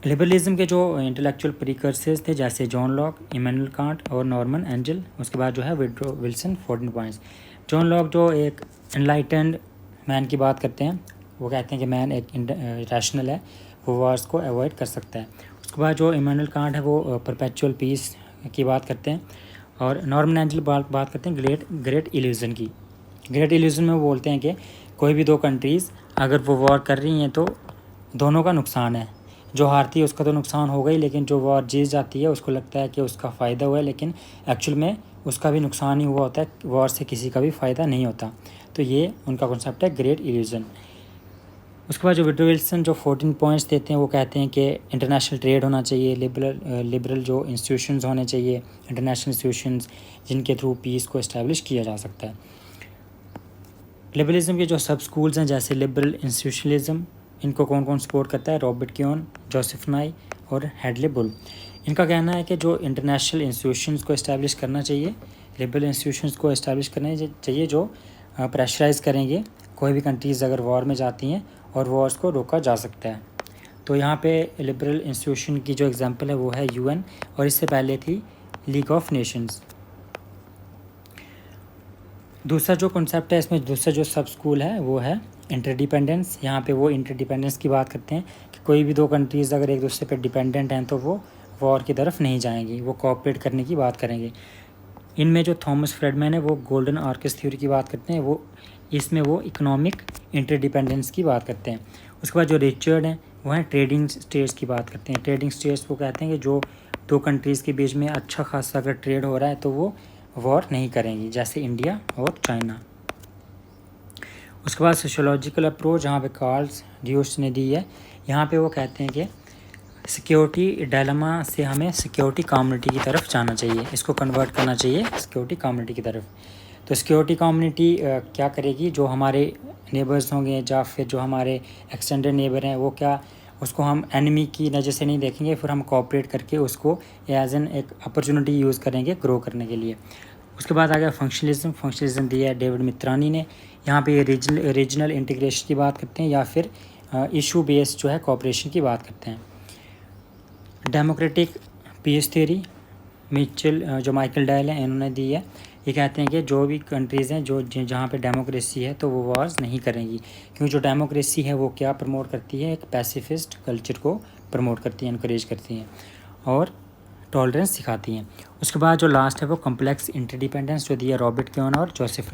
Liberalism के जो intellectual precursors थे जैसे जॉन लॉक, इमैनुअल कांट और नॉर्मन एंजल, उसके बाद जो है Woodrow Wilson 14 points. John Locke जो एक एनलाइटेंड मैन की बात करते हैं, वो कहते हैं कि मैन एक रैशनल है, वो वॉर्स को अवॉइड कर सकता है। उसके बाद जो इमैनुअल कांट है वो परपेचुअल पीस की बात करते हैं, और नॉर्मन एंजल बात करते हैं ग्रेट इल्यूजन की। ग्रेट इल्यूजन में वो बोलते हैं कि कोई भी दो कंट्रीज़ अगर वो वॉर कर रही हैं तो दोनों का नुकसान है, जो हारती है उसका तो नुकसान होगा ही, लेकिन जो वॉर जीत जाती है उसको लगता है कि उसका फ़ायदा हुआ है, लेकिन एक्चुअल में उसका भी नुकसान ही हुआ होता है, वॉर से किसी का भी फ़ायदा नहीं होता। तो ये उनका कॉन्सेप्ट है ग्रेट इल्यूजन। उसके बाद जो वुडरो विल्सन जो 14 पॉइंट्स देते हैं, वो कहते हैं कि इंटरनेशनल ट्रेड होना चाहिए, लिबरल जो इंस्टीट्यूशंस होने चाहिए, इंटरनेशनल इंस्टीट्यूशंस जिनके थ्रू पीस को इस्टेब्लिश किया जा सकता है। लिबरलिज्म के जो सब स्कूल्स हैं जैसे लिबरल इंस्टीट्यूशनलिज्म, इनको कौन कौन सपोर्ट करता है? रॉबर्ट क्योन, जोसेफ नाई और हेडले बुल। इनका कहना है कि जो इंटरनेशनल इंस्टीट्यूशंस को इस्टेब्लिश करना चाहिए, लिबरल इंस्टीट्यूशंस को इस्टेब्लिश करने चाहिए जो प्रेशराइज करेंगे कोई भी कंट्रीज़ अगर वॉर में जाती हैं, और वॉर्स को रोका जा सकता है। तो यहाँ पे लिबरल इंस्टीट्यूशन की जो एग्जांपल है वो है यूएन, और इससे पहले थी लीग ऑफ नेशंस। दूसरा जो कॉन्सेप्ट है इसमें, दूसरा जो सब स्कूल है वो है इंटरडिपेंडेंस। यहाँ पे वो इंटरडिपेंडेंस की बात करते हैं कि कोई भी दो कंट्रीज़ अगर एक दूसरे पे डिपेंडेंट हैं तो वो वॉर की तरफ नहीं जाएंगी, वो कोऑपरेट करने की बात करेंगे। इनमें जो थॉमस फ्रेडमैन है वो गोल्डन आर्कस थ्योरी की बात करते हैं, वो इसमें वो इकोनॉमिक इंटरडिपेंडेंस की बात करते हैं। उसके बाद जो रिचर्ड हैं वो हैं ट्रेडिंग स्टेट्स की बात करते हैं। ट्रेडिंग स्टेट्स वो कहते हैं कि जो दो कंट्रीज़ के बीच में अच्छा खासा अगर ट्रेड हो रहा है तो वो वॉर नहीं करेंगी, जैसे इंडिया और चाइना। उसके बाद सोशियोलॉजिकल अप्रोच जहाँ पे कार्ल्स ड्यूस ने दी है, यहाँ पे वो कहते हैं कि सिक्योरिटी डायलेमा से हमें सिक्योरिटी कम्युनिटी की तरफ जाना चाहिए, इसको कन्वर्ट करना चाहिए सिक्योरिटी कम्युनिटी की तरफ। तो सिक्योरिटी कम्युनिटी क्या करेगी? जो हमारे नेबर्स होंगे या फिर जो हमारे एक्सटेंडेड नेबर हैं, वो क्या उसको हम एनिमी की नज़र से नहीं देखेंगे, फिर हम कोऑपरेट करके उसको एज एन एक अपॉर्चुनिटी यूज़ करेंगे ग्रो करने के लिए। उसके बाद आ गया फंक्शनलिज्म दिया है डेविड मित्रानी ने। यहाँ पे रीजनल इंटीग्रेशन की बात करते हैं या फिर इशू बेस्ड जो है कोऑपरेशन की बात करते हैं। डेमोक्रेटिक पीस थ्योरी जो माइकल डायल है इन्होंने दी है। ये कहते हैं कि जो भी कंट्रीज़ हैं जो जहाँ पे डेमोक्रेसी है तो वो वॉर्स नहीं करेंगी, क्योंकि जो डेमोक्रेसी है वो क्या प्रमोट करती है? एक पैसिफिस्ट कल्चर को प्रमोट करती है, इनकरेज करती हैं और टॉलरेंस सिखाती हैं। उसके बाद जो लास्ट है वो कॉम्प्लेक्स इंटरडिपेंडेंस जो दिया रॉबर्ट क्योन और जोसेफ